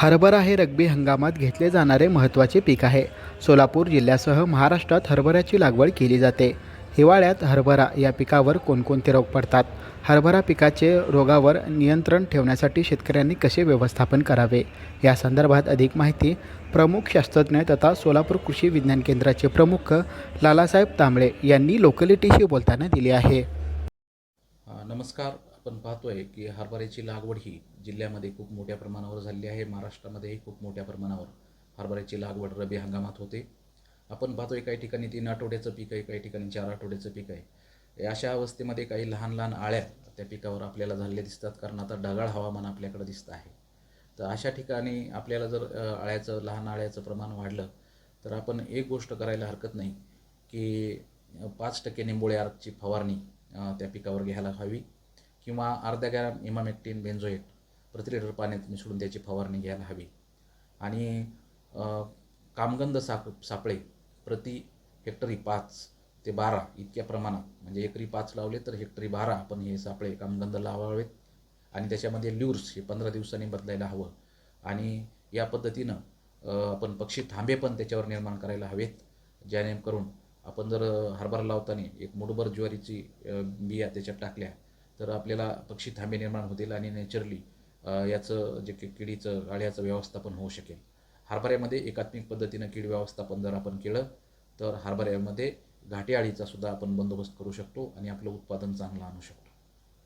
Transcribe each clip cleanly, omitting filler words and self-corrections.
हरभरा हे रब्बी हंगामात घेतले जाणारे महत्त्वाचे पीक आहे. सोलापूर जिल्ह्यासह महाराष्ट्रात हरभऱ्याची लागवड केली जाते. हिवाळ्यात हरभरा या पिकावर कोणकोणते रोग पडतात? हरभरा पिकाचे रोगावर नियंत्रण ठेवण्यासाठी शेतकऱ्यांनी कसे व्यवस्थापन करावे? या संदर्भात अधिक माहिती प्रमुख शास्त्रज्ञ तथा सोलापूर कृषी विज्ञान केंद्राचे प्रमुख लालासाहेब तांबळे यांनी लोकॅलिटीशी बोलताना दिली आहे. नमस्कार. आपण पाहतोय की हरभऱ्याची लागवड ही जिल्ह्यामध्ये खूप मोठ्या प्रमाणावर झाली आहे. महाराष्ट्रामध्येही खूप मोठ्या प्रमाणावर हरभऱ्याची लागवड रब्बी हंगामात होते. आपण पाहतोय काही ठिकाणी 3 आठवड्याचं पीक आहे, काही ठिकाणी 4 आठवड्याचं पीक आहे. अशा अवस्थेमध्ये काही लहान लहान आळ्या त्या पिकावर आपल्याला झालेल्या दिसतात, कारण आता ढगाळ हवामान आपल्याकडे दिसतं आहे. तर अशा ठिकाणी आपल्याला जर लहान आळ्याचं प्रमाण वाढलं तर आपण एक गोष्ट करायला हरकत नाही की 5% निंबोळी अर्कची फवारणी त्या पिकावर घ्यायला हवी, किंवा अर्धा ग्रॅम इमामेक्टिन बेन्झोएट प्रति लिटर पाण्यात मिसळून त्याची फवारणी घ्यायला हवी. आणि कामगंध सापळे प्रति हेक्टरी 5 ते 12 इतक्या प्रमाणात, म्हणजे एकरी 5 लावले तर हेक्टरी 12 आपण हे सापळे कामगंध लावावेत. आणि त्याच्यामध्ये ल्यूर्स हे 15 दिवसांनी बदलायला हवं. आणि या पद्धतीनं आपण पक्षी थांबे पण त्याच्यावर निर्माण करायला हवेत, जेणेकरून आपण जर हरभरा लावताना एक मुठभर ज्वारीची बिया त्याच्यात टाकल्या तर आपल्याला पक्षी थांबे निर्माण होतील आणि नॅचरली याचं जे किडीचं अळ्याचं व्यवस्थापन होऊ शकेल. हरभऱ्यामध्ये एकात्मिक पद्धतीनं कीड व्यवस्थापन जर आपण केलं तर हरभऱ्यामध्ये घाटी अळीचा सुद्धा आपण बंदोबस्त करू शकतो आणि आपलं उत्पादन चांगलं आणू शकतो.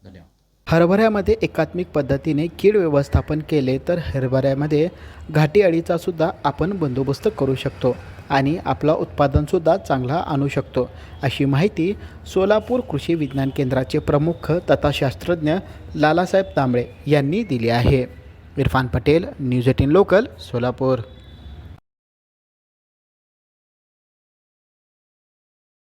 धन्यवाद. हरभऱ्यामध्ये एकात्मिक पद्धतीने कीड व्यवस्थापन केले तर हरभऱ्यामध्ये घाटी अळीचा सुद्धा आपण बंदोबस्त करू शकतो आणि आपला उत्पादनसुद्धा चांगला आणू शकतो, अशी माहिती सोलापूर कृषी विज्ञान केंद्राचे प्रमुख तथा शास्त्रज्ञ लालासाहेब तांबळे यांनी दिली आहे. Irfan Patel, news 18 local, Solapur.